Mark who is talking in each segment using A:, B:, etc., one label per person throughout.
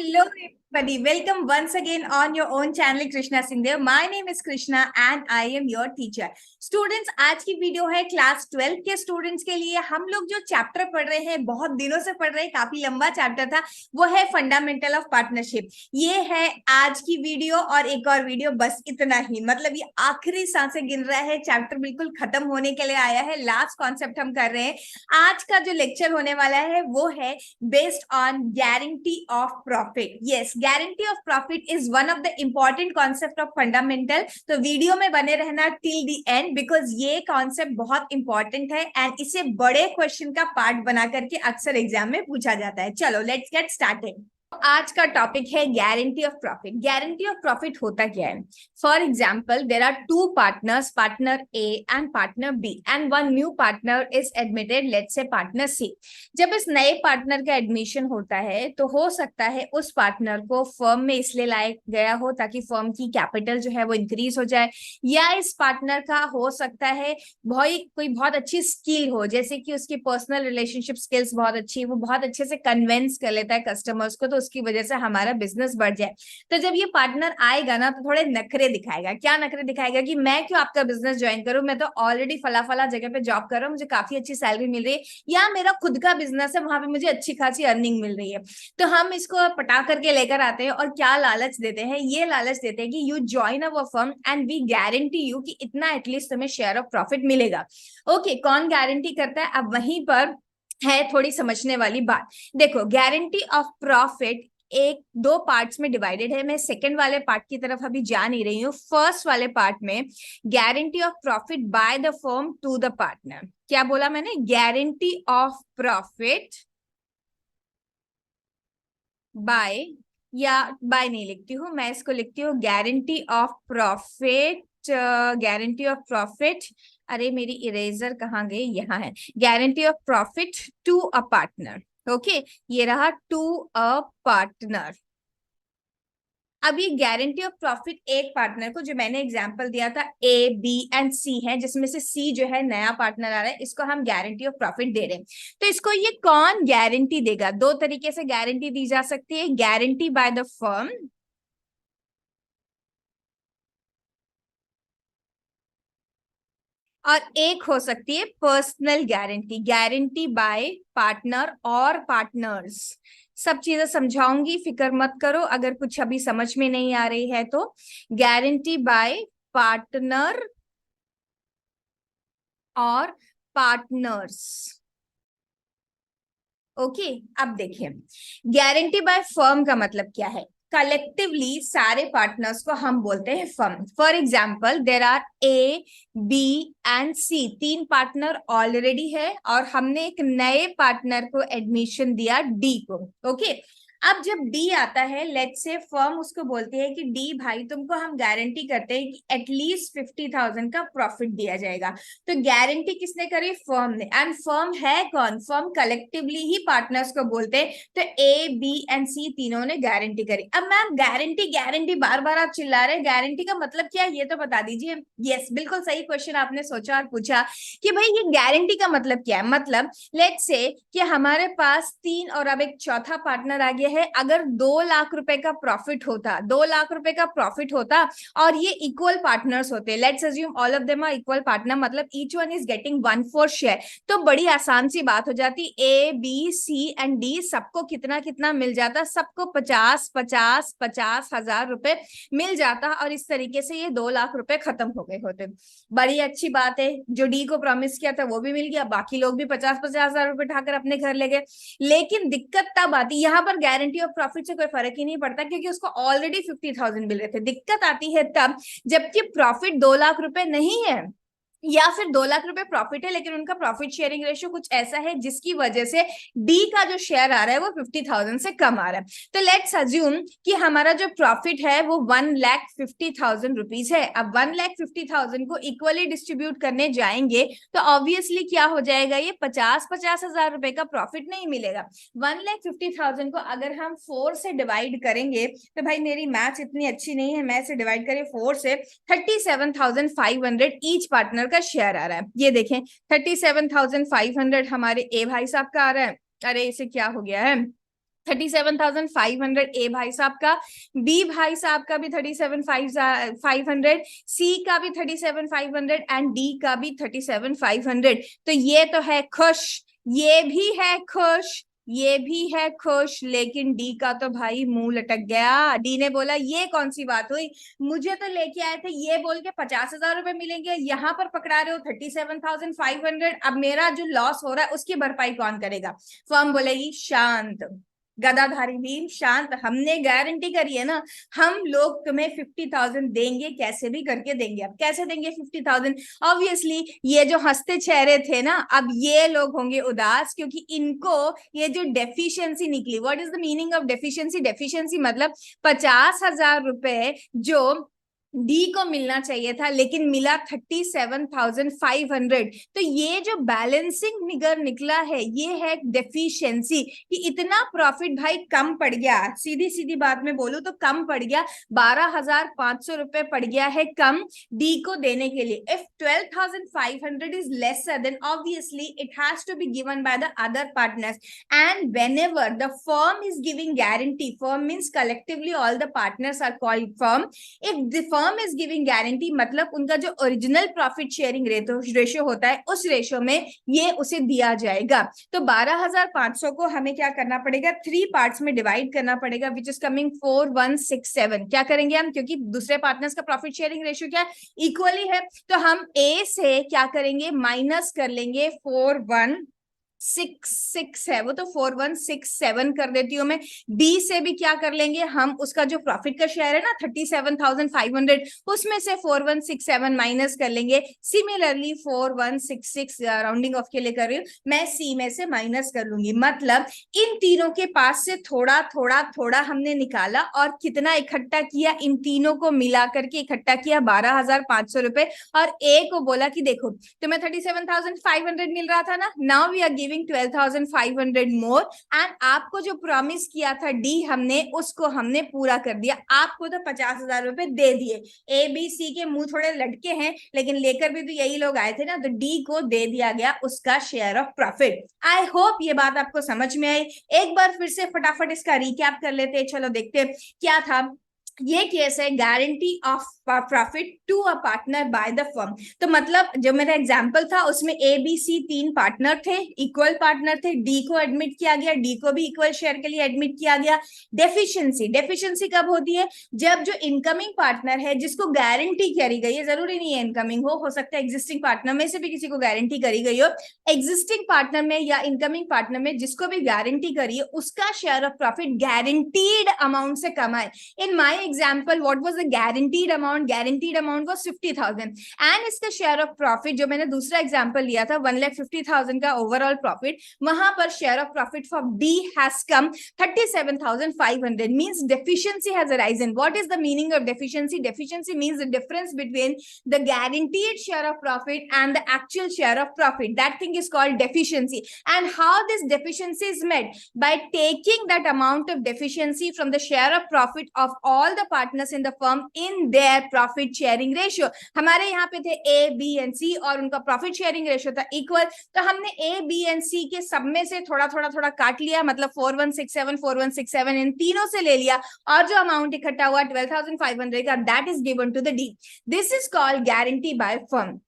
A: Hello, everybody. Welcome once again on your own channel, Krishna Singh. My name is Krishna and I am your teacher. Students, आज की video है class 12 के students के लिए। हम लोग जो चैप्टर पढ़ रहे हैं, बहुत दिनों से पढ़ रहे हैं, काफी लंबा चैप्टर था, वो है फंडामेंटल ऑफ पार्टनरशिप। ये है आज की वीडियो और एक और वीडियो, बस इतना ही। मतलब ये आखिरी सांसें गिन रहा है, चैप्टर बिल्कुल खत्म होने के लिए आया है, लास्ट कॉन्सेप्ट हम कर रहे हैं। आज का जो लेक्चर होने वाला है वो है based on guarantee of profit. Yes, guarantee of profit is one of the important concept of fundamental. तो वीडियो में बने रहना till the end because ये कॉन्सेप्ट बहुत इंपॉर्टेंट है एंड इसे बड़े क्वेश्चन का पार्ट बना करके अक्सर एग्जाम में पूछा जाता है। चलो लेट्स गेट स्टार्टेड। आज का टॉपिक है guarantee of profit. Guarantee of profit होता क्या है? For example, there are two partners, partner A and partner B, and one new partner is admitted, let's say partner C. जब इस नए partner का एडमिशन होता है तो हो सकता है उस पार्टनर को फर्म में इसलिए लाया गया हो ताकि फर्म की कैपिटल जो है वो इंक्रीज हो जाए, या इस पार्टनर का हो सकता है कोई बहुत अच्छी स्किल हो, जैसे कि उसकी पर्सनल रिलेशनशिप स्किल्स बहुत अच्छी, वो बहुत अच्छे से कन्विंस कर लेता है कस्टमर्स को, तो उसकी वजह से हमारा बिजनेस बढ़ जाए। तो जब ये पार्टनर आएगा ना तो थोड़े नखरे दिखाएगा। क्या नखरे दिखाएगा? कि मैं क्यों आपका बिजनेस ज्वाइन करूं, मैं तो ऑलरेडी फला फला जगह पे जॉब कर रहा हूँ, मुझे काफी अच्छी सैलरी मिल रही है, या मेरा खुद का बिजनेस है, वहां पे मुझे अच्छी खासी अर्निंग मिल रही है। तो हम इसको पटा करके लेकर आते हैं और क्या लालच देते हैं? ये लालच देते हैं कि you join our firm and we guarantee you कि इतना एटलीस्ट तुम्हें शेयर ऑफ प्रॉफिट मिलेगा। ओके, कौन गारंटी करता है? अब वहीं पर है थोड़ी समझने वाली बात। देखो, गारंटी ऑफ प्रॉफिट एक दो पार्ट्स में डिवाइडेड है। मैं सेकंड वाले पार्ट की तरफ अभी जा नहीं रही हूँ। फर्स्ट वाले पार्ट में guarantee of profit by the firm to the partner. क्या बोला मैंने? गारंटी ऑफ प्रॉफिट बाय, या बाय नहीं लिखती हूँ मैं, इसको लिखती हूँ guarantee of profit. Guarantee of profit, अरे मेरी इरेजर कहाँ गई? यहाँ है। Guarantee of profit to a partner. Okay, ये रहा टू अ पार्टनर। अब ये गारंटी ऑफ प्रॉफिट एक पार्टनर को, जो मैंने एग्जांपल दिया था ए बी एंड सी है, जिसमें से सी जो है नया पार्टनर आ रहा है, इसको हम गारंटी ऑफ प्रॉफिट दे रहे हैं। तो इसको ये कौन गारंटी देगा? दो तरीके से गारंटी दी जा सकती है, गारंटी बाय द फर्म और एक हो सकती है personal guarantee, guarantee bye partner और पार्टनर्स। सब चीजें समझाऊंगी, फिक्र मत करो अगर कुछ अभी समझ में नहीं आ रही है तो। गारंटी बाय पार्टनर और पार्टनर्स। ओके, अब देखिए, गारंटी बाय फर्म का मतलब क्या है? कलेक्टिवली सारे पार्टनर्स को हम बोलते हैं firm. For example, there are A B and C, तीन पार्टनर ऑलरेडी है और हमने एक नए पार्टनर को एडमिशन दिया डी को। ओके, अब जब डी आता है, लेट्स से फर्म उसको बोलती है कि डी भाई, तुमको हम गारंटी करते हैं कि एटलीस्ट 50,000 का प्रॉफिट दिया जाएगा। तो गारंटी किसने करी? फर्म ने। एंड फर्म है कौन? फर्म कलेक्टिवली ही पार्टनर्स को बोलते हैं। तो ए बी एंड सी तीनों ने गारंटी करी। अब मैम गारंटी गारंटी बार बार आप चिल्ला रहे हैं, गारंटी का मतलब क्या है ये तो बता दीजिए। यस, बिल्कुल सही क्वेश्चन आपने सोचा और पूछा कि भाई ये गारंटी का मतलब क्या है। मतलब लेट्स से कि हमारे पास तीन और अब एक चौथा पार्टनर आ गया है। अगर 2 लाख रुपए का प्रॉफिट होता, 2 लाख रुपए का प्रॉफिट होता और ये इक्वल पार्टनर्स होते, let's assume all of them are equal partner, मतलब each one is getting 1/4 share, तो बड़ी आसान सी बात हो जाती। A B C and D सबको कितना कितना मिल जाता? सबको 50,000 रुपए मिल जाता और इस तरीके से ये 2 लाख रुपए खत्म हो गए होते। बड़ी अच्छी बात है, जो डी को प्रॉमिस किया था वो भी मिल गया, बाकी लोग भी 50,000 रुपए उठाकर अपने घर ले गए। लेकिन दिक्कत तब आती, यहाँ पर गारंटी ऑफ प्रॉफिट से कोई फर्क ही नहीं पड़ता क्योंकि उसको ऑलरेडी 50,000 मिल रहे थे। दिक्कत आती है तब जबकि प्रॉफिट 2 लाख रुपए नहीं है, या फिर 2 लाख रुपए प्रॉफिट है लेकिन उनका प्रॉफिट शेयरिंग रेशियो कुछ ऐसा है जिसकी वजह से डी का जो शेयर आ रहा है वो 50,000 से कम आ रहा है। तो लेट्स अज्यूम कि हमारा जो प्रॉफिट है वो 1,50,000 रुपीज है। अब 1,50,000 को इक्वली डिस्ट्रीब्यूट करने जाएंगे तो ऑब्वियसली क्या हो जाएगा? ये 50,000 रुपए का प्रॉफिट नहीं मिलेगा। 1,50,000 को अगर हम 4 से डिवाइड करेंगे, तो भाई मेरी मैथ्स इतनी अच्छी नहीं है, मैं से डिवाइड करें 4 से, 37,500 ईच पार्टनर का शेयर आ रहा है। ये देखें, 37,500 हमारे ए भाई साहब का आ रहा है। अरे इसे क्या हो गया है? 37,500 ए भाई साहब का, बी भाई साहब का भी 37,500, सी का भी 37,500 एंड डी का भी 37,500। तो ये तो है खुश, ये भी है खुश, ये भी है खुश, लेकिन डी का तो भाई मुंह लटक गया। डी ने बोला ये कौन सी बात हुई, मुझे तो लेके आए थे ये बोल के 50,000 रुपए मिलेंगे, यहाँ पर पकड़ा रहे हो 37,500। अब मेरा जो लॉस हो रहा है उसकी भरपाई कौन करेगा? फर्म बोलेगी शांत, गदाधारी भीम शांत, हमने गारंटी करी है ना, हम लोग तुम्हें 50,000 देंगे, कैसे भी करके देंगे। अब कैसे देंगे 50,000? ऑब्वियसली ये जो हंसते चेहरे थे ना, अब ये लोग होंगे उदास, क्योंकि इनको ये जो डेफिशिएंसी निकली। What is the meaning of deficiency? Deficiency मतलब 50,000 रुपए जो डी को मिलना चाहिए था लेकिन मिला 37,500। तो ये जो बैलेंसिंग फिगर निकला है ये है डेफिशिएंसी, कि इतना प्रॉफिट भाई कम पड़ गया। सीधी सीधी बात में बोलूं तो कम पड़ गया, 12,500 रुपए पड़ गया है कम डी को देने के लिए। If 12,500 is lesser than obviously it has to be given by the other partners. And whenever the firm is giving guarantee, firm means collectively all the partners are called firm, if the firm is giving guarantee मतलब उनका जो original profit sharing ratio होता है उस ratio में ये उसे दिया जाएगा। तो 12,500 को हमें क्या करना पड़ेगा, 3 पार्ट्स में डिवाइड करना पड़ेगा, विच इज कमिंग 4167। क्या करेंगे हम, क्योंकि दूसरे पार्टनर्स का प्रॉफिट शेयरिंग रेशियो क्या है, इक्वली है, तो हम ए से क्या करेंगे, माइनस कर लेंगे 4166 है वो, तो 4167 कर देती हूँ मैं। बी से भी क्या कर लेंगे हम, उसका जो प्रॉफिट का शेयर है ना 37,500, उसमें से 4167 माइनस कर लेंगे। सिमिलरली 4166 राउंडिंग ऑफ के लिए कर रही हूँ मैं, सी में से माइनस कर लूंगी। मतलब इन तीनों के पास से थोड़ा थोड़ा थोड़ा हमने निकाला और कितना इकट्ठा किया, इन तीनों को मिला करके इकट्ठा किया 12,500 रुपए, और ए को बोला कि देखो तुम्हें 37,500 मिल रहा था ना, now we are giving 12,500 more, and आपको जो प्रॉमिस किया था डी हमने, उसको हमने पूरा कर दिया, आपको तो 50,000 रुपए दे दिए। ए बी सी के मुंह थोड़े लटके हैं लेकिन लेकर भी तो यही लोग आए थे ना, तो डी को दे दिया गया उसका share of profit. I hope ये बात आपको समझ में आई। एक बार फिर से फटाफट इसका रिकैप कर लेते हैं, चलो देखते हैं क्या था। ये केस है guarantee of profit to a partner by the firm. तो मतलब जो मेरा एग्जांपल था उसमें ए बी सी 3 पार्टनर थे, इक्वल पार्टनर थे, डी को एडमिट किया गया, डी को भी इक्वल शेयर के लिए एडमिट किया गया। डेफिशिएंसी, डेफिशिएंसी कब होती है, जब जो इनकमिंग पार्टनर है जिसको गारंटी करी गई है, जरूरी नहीं है इनकमिंग हो सकता है एग्जिस्टिंग पार्टनर में से भी किसी को गारंटी करी गई हो, एग्जिस्टिंग पार्टनर में या इनकमिंग पार्टनर में जिसको भी गारंटी करी है उसका share of profit guaranteed amount से कम आए। इन माई example what was the guaranteed amount was 50,000 and इसका share of profit जो मैंने दूसरा example लिया था 1,50,000 का overall profit, वहां पर share of profit for D has come 37,500, means deficiency has arisen. What is the meaning of deficiency? Deficiency means the difference between the guaranteed share of profit and the actual share of profit. That thing is called deficiency. And how this deficiency is met? By taking that amount of deficiency from the share of profit of all the partners in the firm in their profit sharing ratio. हमारे यहाँ पे थे A, B and C और उनका profit sharing ratio था equal, तो हमने A, B and C के सब में से थोड़ा थोड़ा थोड़ा काट लिया, मतलब 4167 इन तीनों से ले लिया, और जो अमाउंट इकट्ठा हुआ 12,500 का, that is given to the D. This is called guarantee by firm.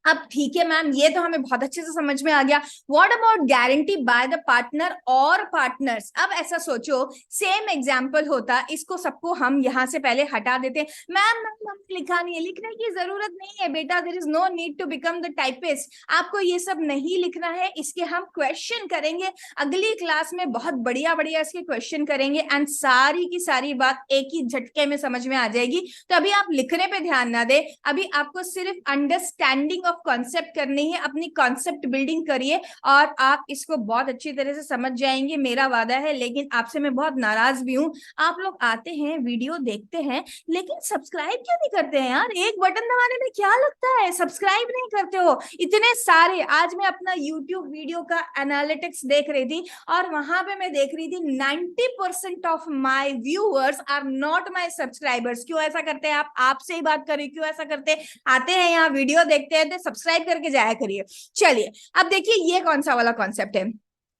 A: अब ठीक है मैम, ये तो हमें बहुत अच्छे से समझ में आ गया। What about guarantee by the partner और पार्टनर्स? अब ऐसा सोचो सेम एग्जांपल होता, इसको सबको हम यहाँ से पहले हटा देते। मैम लिखा नहीं है, लिखने की जरूरत नहीं है बेटा, there is no need to become the typist, आपको ये सब नहीं लिखना है, इसके हम क्वेश्चन करेंगे अगली क्लास में, बहुत बढ़िया बढ़िया इसके क्वेश्चन करेंगे एंड सारी की सारी बात एक ही झटके में समझ में आ जाएगी। तो अभी आप लिखने पे ध्यान ना दे, अभी आपको सिर्फ अंडरस्टैंडिंग कॉन्सेप्ट करनी है, अपनी कॉन्सेप्ट बिल्डिंग करिए और आप इसको बहुत अच्छी तरह से समझ जाएंगे, मेरा वादा है। लेकिन आपसे मैं बहुत नाराज भी हूँ, आप लोग आते हैं वीडियो देखते हैं लेकिन सब्सक्राइब क्यों नहीं करते हैं यार? एक बटन दबाने में क्या लगता है, सब्सक्राइब नहीं करते हो इतने सारे। आज मैं अपना यूट्यूब वीडियो का एनालिटिक्स देख रही थी और वहां पे मैं देख रही थी 90% of my viewers are not my subscribers. क्यों ऐसा करते हैं आप? आपसे ही बात करें, क्यों ऐसा करते हैं? आते हैं यहाँ वीडियो देखते हैं तो सब्सक्राइब करके जाया करिए। चलिए अब देखिए ये कौन सा वाला कॉन्सेप्ट है,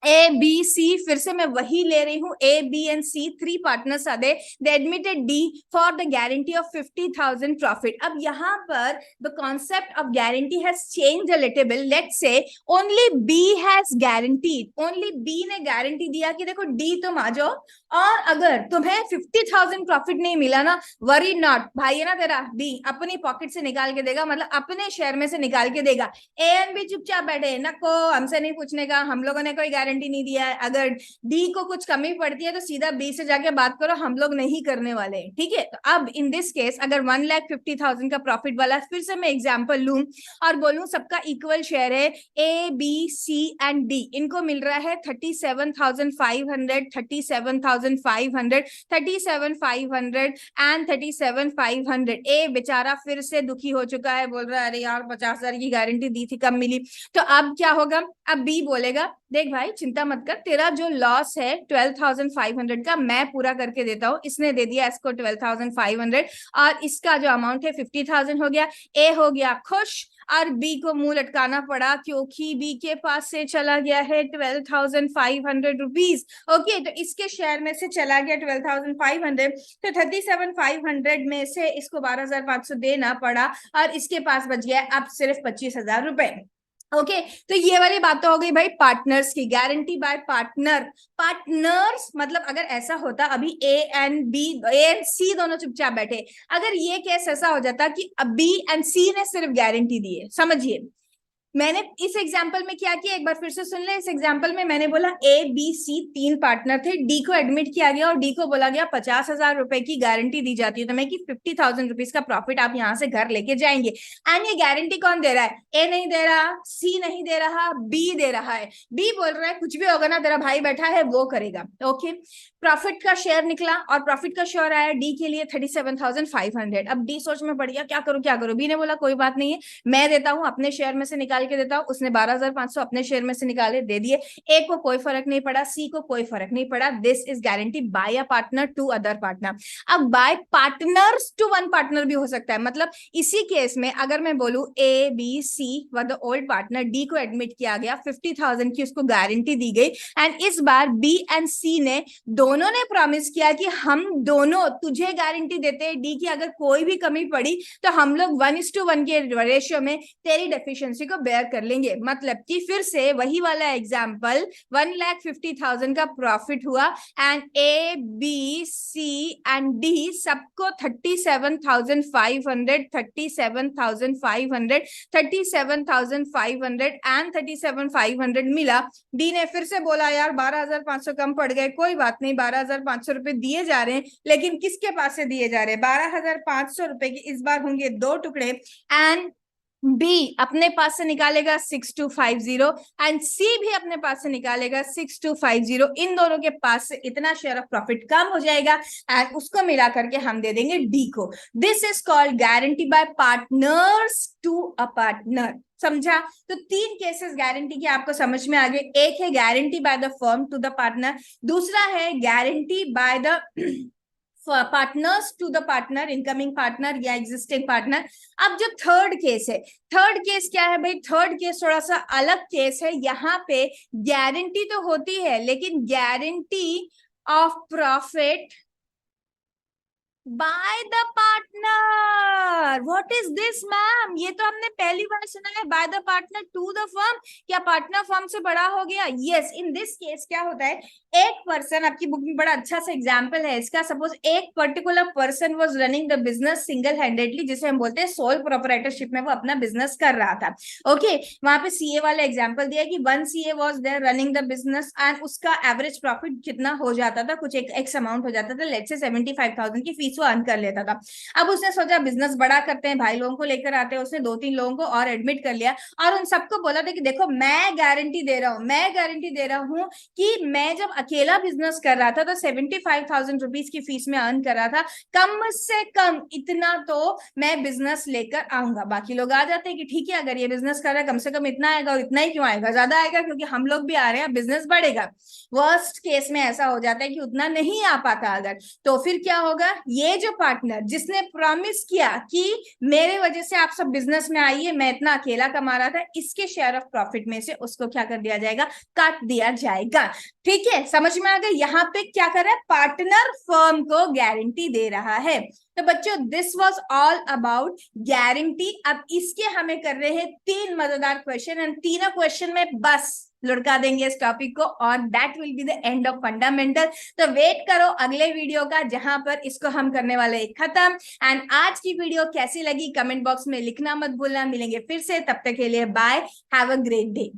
A: ए बी सी, फिर से मैं वही ले रही हूँ, A B and C, three partners are there, they admitted D for the guarantee of 50,000 profit. अब यहाँ पर the concept of guarantee has change a little bit. Let's say only B has guaranteed, only B ने guarantee दिया कि देखो D तुम आ जाओ, और अगर तुम्हें 50,000 प्रॉफिट नहीं मिला ना, वरी नॉट, भाई है ना तेरा बी अपनी पॉकेट से निकाल के देगा, मतलब अपने शेयर में से निकाल के देगा। ए एंड बी चुपचाप बैठे, नको हमसे नहीं पूछने का, हम लोगों ने कोई गारंटी नहीं दिया है। अगर डी को कुछ कमी पड़ती है तो सीधा बी से जाके बात करो, हम लोग नहीं करने वाले, ठीक है। तो अब इन दिस केस अगर 1,50,000 का प्रॉफिट वाला, फिर से मैं एग्जाम्पल लूं और बोलूं सबका इक्वल शेयर है, A B C and D, इनको मिल रहा है 37,500, 37,500, 37,500 एंड 37,500। ए बेचारा फिर से दुखी हो चुका है, बोल रहा है अरे यार 50,000 की गारंटी दी थी, कब मिली। तो अब क्या होगा, अब बी बोलेगा देख भाई चिंता मत कर, तेरा जो लॉस है 12,500 का मैं पूरा करके देता हूँ। इसने दे दिया इसको 12,500 और इसका जो अमाउंट है 50,000 हो गया। ए हो गया खुश और बी को मुंह लटकाना पड़ा क्योंकि बी के पास से चला गया है 12,500 रुपीज। ओके, तो इसके शेयर में से चला गया 12,500, तो 37,500 में से इसको 12,500 देना पड़ा और इसके पास बच गया अब सिर्फ 25,000 रुपए। ओके तो ये वाली बात तो हो गई भाई पार्टनर्स की, गारंटी बाय पार्टनर। पार्टनर्स मतलब अगर ऐसा होता, अभी A and B, A and C दोनों चुपचाप बैठे, अगर ये केस ऐसा हो जाता कि बी एंड सी ने सिर्फ गारंटी दी है, समझिए मैंने इस एग्जाम्पल में क्या किया, एक बार फिर से सुन ले। इस एग्जाम्पल में मैंने बोला ए बी सी तीन पार्टनर थे, डी को एडमिट किया गया और डी को बोला गया 50,000 रुपए की गारंटी दी जाती है तुम्हें कि 50,000 रुपीज का प्रॉफिट आप यहाँ से घर लेके जाएंगे। एंड ये गारंटी कौन दे रहा है, ए नहीं दे रहा, सी नहीं दे रहा, बी दे रहा है। बी बोल रहा है कुछ भी होगा ना तेरा भाई बैठा है वो करेगा। ओके, प्रॉफिट का शेयर निकला और प्रॉफिट का शेयर आया डी के लिए 37,500। अब डी सोच में पड़ गया क्या करूं क्या करूं। बी ने बोला कोई बात नहीं है, मैं देता हूं, अपने शेयर में से निकाल के देता हूं। उसने 12,500 अपने शेयर में से निकाले दे दिए। ए को कोई फर्क नहीं पड़ा, सी को कोई फर्क नहीं पड़ा। This is guarantee by a partner to other partner. अब by partners to one partner भी हो सकता है, मतलब इसी केस में अगर मैं बोलूं ए बी सी व द ओल्ड पार्टनर, डी को एडमिट किया गया, 50,000 की उसको गारंटी दी गई एंड इस बार बी एंड सी ने दोनों ने प्रॉमिस किया कि हम दोनों तुझे गारंटी देते हैं डी की अगर कोई भी कमी पड़ी तो हम लोग 1:1 के रेशियो में तेरी डेफिशिएंसी को बेयर कर लेंगे। मतलब कि फिर से वही वाला एग्जांपल, 1,50,000 का प्रॉफिट हुआ and A B C and D सबको 37,500, 37,500, 37,500 एंड 37,500 मिला। डी ने फिर से बोला यार 12,500 कम पड़ गए, कोई बात नहीं, 12,500 रुपए दिए जा रहे हैं, लेकिन किसके पास से दिए जा रहे हैं, 12,500 रुपए के इस बार होंगे दो टुकड़े एंड बी अपने पास से निकालेगा 6,250 एंड सी भी अपने पास से निकालेगा 6,250। इन दोनों के पास से इतना शेयर ऑफ प्रॉफिट कम हो जाएगा एंड उसको मिला करके हम दे देंगे डी को। This is called guarantee by partners to a partner. समझा? तो तीन केसेस गारंटी के आपको समझ में आ गए। एक है guarantee by the firm to the partner, दूसरा है guarantee by the partners to the partner, incoming partner या एग्जिस्टिंग पार्टनर। अब जो थर्ड केस है, थर्ड केस क्या है भाई, थर्ड केस थोड़ा सा अलग केस है। यहाँ पे गारंटी तो होती है लेकिन guarantee of profit by the partner. What is this ma'am, ये तो हमने पहली बार सुना है, by the partner to the firm. क्या पार्टनर फर्म से बड़ा हो गया? यस, इन दिस केस क्या होता है, एक पर्सन, आपकी बुक में बड़ा अच्छा सा एग्जांपल है इसका। सपोज एक particular person was running the business single handedly, जिसे हम बोलते हैं सोल प्रोप्राइटरशिप में वो अपना बिजनेस कर रहा था। ओके, वहां पे सीए वाला एग्जांपल दिया कि 1 CA was there running the business and उसका एवरेज प्रॉफिट कितना हो जाता था, कुछ एक एक्स अमाउंट हो जाता था, लेट्स से 75,000 की फीस वो अर्न कर लेता था। अब उसने सोचा बिजनेस बड़ा करते हैं, भाई लोगों को लेकर आते हैं। उसने 2-3 लोगों को और एडमिट कर लिया और उन सबको बोला था कि देखो मैं गारंटी दे रहा हूं, मैं गारंटी दे रहा हूं कि मैं जब अकेला बिजनेस कर रहा था तो 75,000 रुपीज की फीस में अर्न कर रहा था, कम से कम इतना तो मैं बिजनेस लेकर आऊंगा। बाकी लोग आ जाते हैं कि ठीक है अगर ये बिजनेस कर रहा है कम से कम इतना आएगा, और इतना ही क्यों आएगा, ज्यादा आएगा क्योंकि हम लोग भी आ रहे हैं, बिजनेस बढ़ेगा। वर्स्ट केस में ऐसा हो जाता है कि उतना नहीं आ पाता अगर, तो फिर क्या होगा, ये जो पार्टनर जिसने प्रॉमिस किया कि मेरे वजह से आप सब बिजनेस में आइए, मैं इतना अकेला कमा रहा था, इसके शेयर ऑफ प्रॉफिट में से उसको क्या कर दिया जाएगा, काट दिया जाएगा। ठीक है, समझ में आ गया। यहाँ पे क्या कर रहा है, पार्टनर फर्म को गारंटी दे रहा है। तो बच्चों this was all about guarantee. अब इसके हमें कर रहे हैं 3 मजेदार क्वेश्चन, एंड तीनों क्वेश्चन में बस लुढ़का देंगे इस टॉपिक को, और that will be the end of fundamental. तो वेट करो अगले वीडियो का, जहां पर इसको हम करने वाले हैं खत्म। एंड आज की वीडियो कैसी लगी कमेंट बॉक्स में लिखना मत भूलना। मिलेंगे फिर से, तब तक के लिए bye, have a great day.